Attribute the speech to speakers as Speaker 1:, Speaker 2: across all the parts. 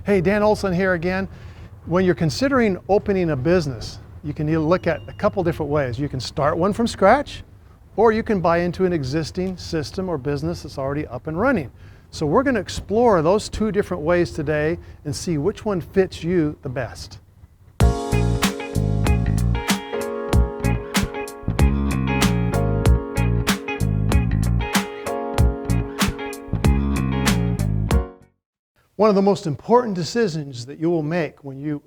Speaker 1: Hey, Dan Olsen here again. When you're considering opening a business, you can either look at a couple different ways. You can start one from scratch, or you can buy into an existing system or business that's already up and running. So we're going to explore those two different ways today and see which one fits you the best. One of the most important decisions that you will make when you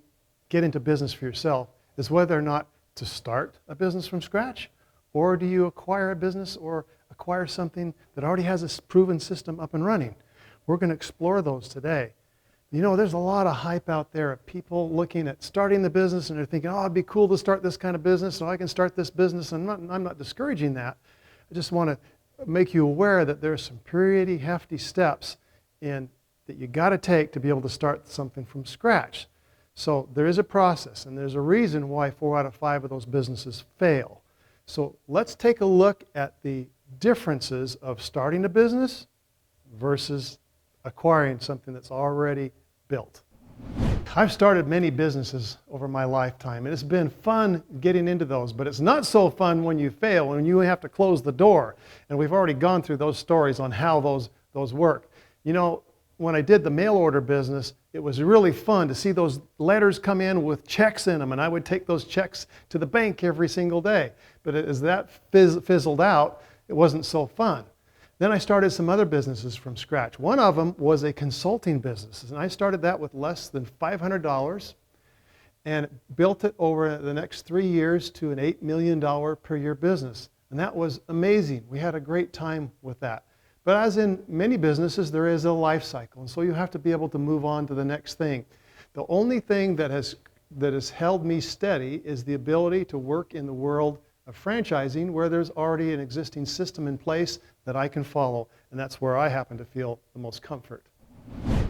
Speaker 1: get into business for yourself is whether or not to start a business from scratch, or do you acquire a business or acquire something that already has a proven system up and running. We're going to explore those today. You know, there's a lot of hype out there of people looking at starting the business and they're thinking, oh, it'd be cool to start this kind of business, so I can start this business. And I'm not discouraging that. I just want to make you aware that there's some pretty hefty steps that you got to take to be able to start something from scratch. So there is a process, and there's a reason why 4 out of 5 of those businesses fail. So let's take a look at the differences of starting a business versus acquiring something that's already built. I've started many businesses over my lifetime, and it's been fun getting into those, but it's not so fun when you fail, when you have to close the door. And we've already gone through those stories on how those work. You know, when I did the mail order business, it was really fun to see those letters come in with checks in them, and I would take those checks to the bank every single day. But as that fizzled out, it wasn't so fun. Then I started some other businesses from scratch. One of them was a consulting business, and I started that with less than $500 and built it over the next 3 years to an $8 million per year business. And that was amazing. We had a great time with that. But as in many businesses, there is a life cycle, and so you have to be able to move on to the next thing. The only thing that has held me steady is the ability to work in the world of franchising, where there's already an existing system in place that I can follow, and that's where I happen to feel the most comfort.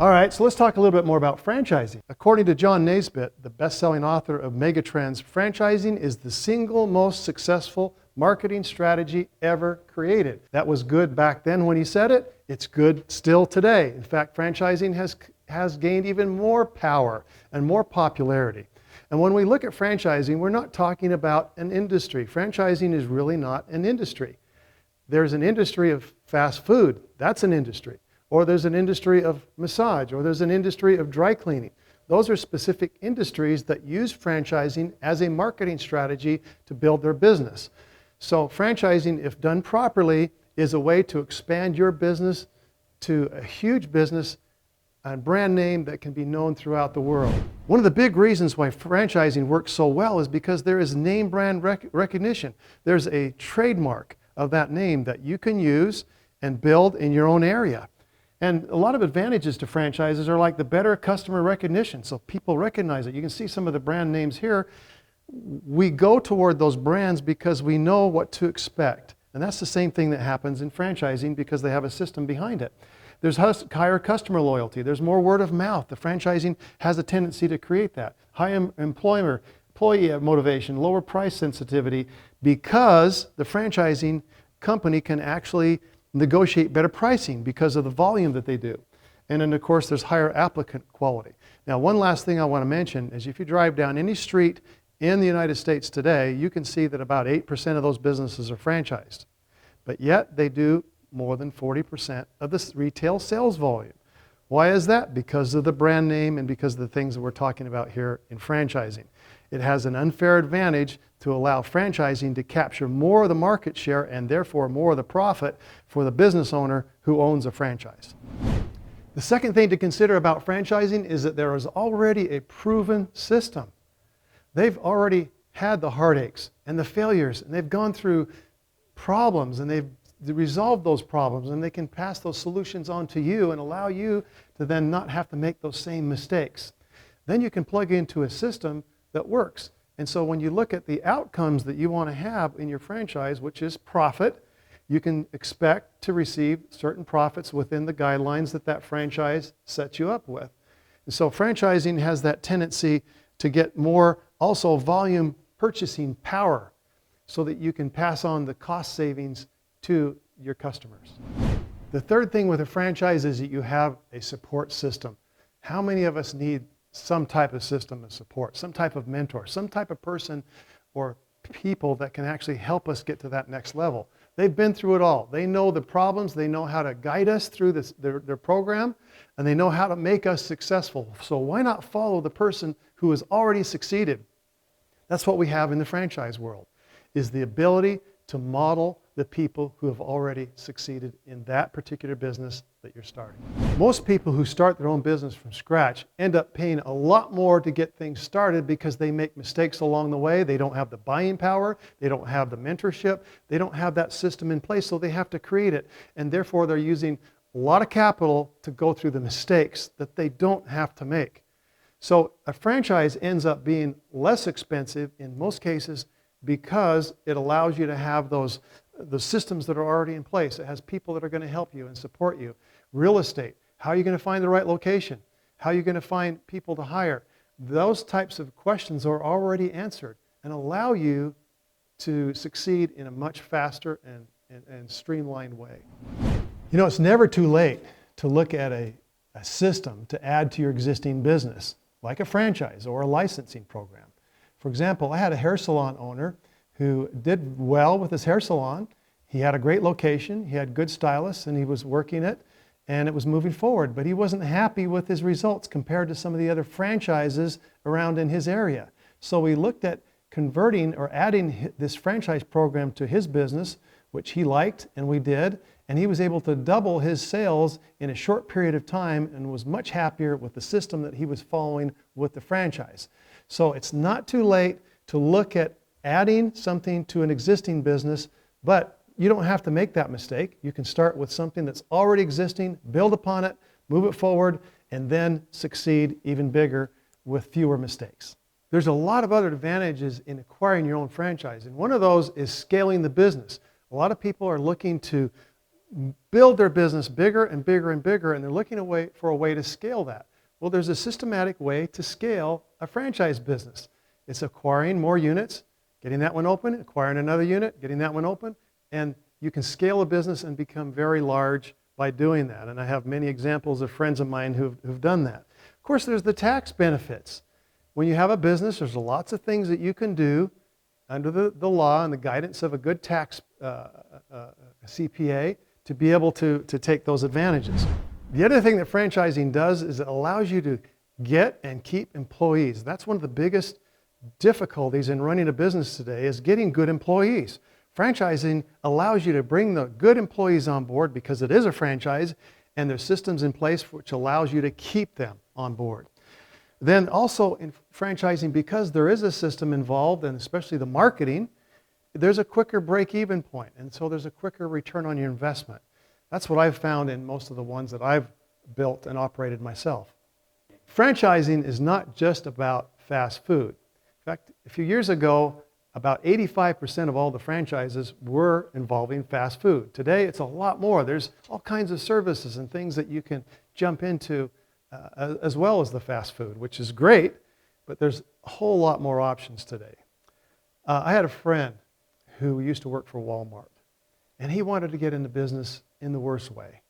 Speaker 1: All right, so let's talk a little bit more about franchising. According to John Naisbitt, the best-selling author of Megatrends, franchising is the single most successful marketing strategy ever created. That was good back then when he said it. It's good still today. In fact, franchising has gained even more power and more popularity. And when we look at franchising, we're not talking about an industry. Franchising is really not an industry. There's an industry of fast food. That's an industry. Or there's an industry of massage, or there's an industry of dry cleaning. Those are specific industries that use franchising as a marketing strategy to build their business. So franchising, if done properly, is a way to expand your business to a huge business, a brand name that can be known throughout the world. One of the big reasons why franchising works so well is because there is name brand recognition. There's a trademark of that name that you can use and build in your own area. And a lot of advantages to franchises are like the better customer recognition, so people recognize it. You can see some of the brand names here. We go toward those brands because we know what to expect. And that's the same thing that happens in franchising because they have a system behind it. There's higher customer loyalty. There's more word of mouth. The franchising has a tendency to create that. High employee motivation, lower price sensitivity, because the franchising company can actually negotiate better pricing because of the volume that they do. And then, of course, there's higher applicant quality. Now, one last thing I want to mention is if you drive down any street in the United States today, you can see that about 8% of those businesses are franchised. But yet they do more than 40% of the retail sales volume. Why is that? Because of the brand name and because of the things that we're talking about here in franchising. It has an unfair advantage to allow franchising to capture more of the market share and therefore more of the profit for the business owner who owns a franchise. The second thing to consider about franchising is that there is already a proven system. They've already had the heartaches and the failures, and they've gone through problems, and they've resolved those problems, and they can pass those solutions on to you and allow you to then not have to make those same mistakes. Then you can plug into a system that works. And so when you look at the outcomes that you want to have in your franchise, which is profit, you can expect to receive certain profits within the guidelines that franchise sets you up with. And so franchising has that tendency to get more also volume purchasing power so that you can pass on the cost savings to your customers. The third thing with a franchise is that you have a support system. How many of us need some type of system of support, some type of mentor, some type of person or people that can actually help us get to that next level? They've been through it all. They know the problems. They know how to guide us through their program, and they know how to make us successful. So why not follow the person who has already succeeded? That's what we have in the franchise world, is the ability to model the people who have already succeeded in that particular business that you're starting. Most people who start their own business from scratch end up paying a lot more to get things started because they make mistakes along the way. They don't have the buying power. They don't have the mentorship. They don't have that system in place, so they have to create it. And therefore, they're using a lot of capital to go through the mistakes that they don't have to make. So a franchise ends up being less expensive in most cases because it allows you to have the systems that are already in place. It has people that are going to help you and support you. Real estate, how are you going to find the right location? How are you going to find people to hire? Those types of questions are already answered and allow you to succeed in a much faster and streamlined way. You know, it's never too late to look at a system to add to your existing business, like a franchise or a licensing program. For example, I had a hair salon owner who did well with his hair salon. He had a great location, he had good stylists, and he was working it, and it was moving forward. But he wasn't happy with his results compared to some of the other franchises around in his area. So we looked at converting or adding this franchise program to his business, which he liked, and we did. And he was able to double his sales in a short period of time and was much happier with the system that he was following with the franchise. So it's not too late to look at adding something to an existing business, but you don't have to make that mistake. You can start with something that's already existing, build upon it, move it forward, and then succeed even bigger with fewer mistakes. There's a lot of other advantages in acquiring your own franchise, and one of those is scaling the business. A lot of people are looking to build their business bigger and bigger and bigger, and they're looking for a way to scale that. Well, there's a systematic way to scale a franchise business. It's acquiring more units, getting that one open, acquiring another unit, getting that one open, and you can scale a business and become very large by doing that. And I have many examples of friends of mine who've done that. Of course, there's the tax benefits. When you have a business, there's lots of things that you can do under the law and the guidance of a good tax CPA to be able to take those advantages. The other thing that franchising does is it allows you to get and keep employees. That's one of the biggest difficulties in running a business today, is getting good employees. Franchising allows you to bring the good employees on board because it is a franchise, and there's systems in place which allows you to keep them on board. Then also in franchising, because there is a system involved, and especially the marketing, there's a quicker break-even point, and so there's a quicker return on your investment. That's what I've found in most of the ones that I've built and operated myself. Franchising is not just about fast food. In fact, a few years ago, about 85% of all the franchises were involving fast food. Today, it's a lot more. There's all kinds of services and things that you can jump into as well as the fast food, which is great, but there's a whole lot more options today. I had a friend who used to work for Walmart, and he wanted to get into business in the worst way.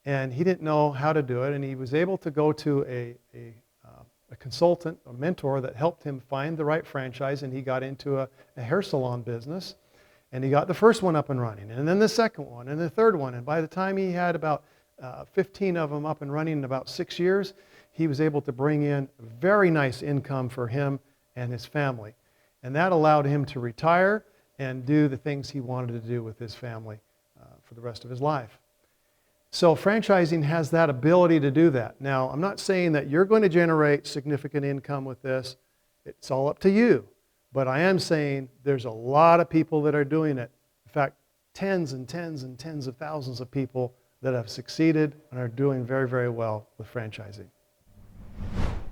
Speaker 1: And he didn't know how to do it, and he was able to go to a consultant, a mentor that helped him find the right franchise, and he got into a hair salon business, and he got the first one up and running, and then the second one, and the third one, and by the time he had about 15 of them up and running in about 6 years, he was able to bring in very nice income for him and his family. And that allowed him to retire and do the things he wanted to do with his family for the rest of his life. So franchising has that ability to do that. Now, I'm not saying that you're going to generate significant income with this. It's all up to you. But I am saying there's a lot of people that are doing it. In fact, tens and tens and tens of thousands of people that have succeeded and are doing very, very well with franchising.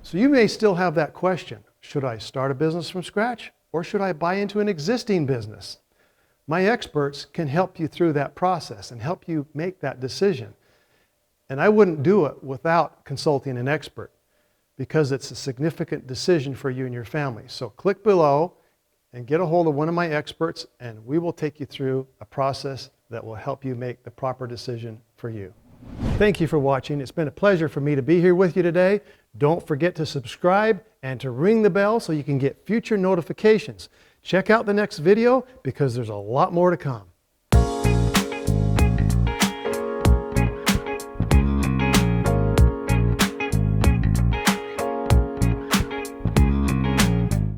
Speaker 1: So you may still have that question. Should I start a business from scratch, or should I buy into an existing business? My experts can help you through that process and help you make that decision. And I wouldn't do it without consulting an expert, because it's a significant decision for you and your family. So click below and get a hold of one of my experts, and we will take you through a process that will help you make the proper decision for you. Thank you for watching. It's been a pleasure for me to be here with you today. Don't forget to subscribe and to ring the bell so you can get future notifications. Check out the next video because there's a lot more to come.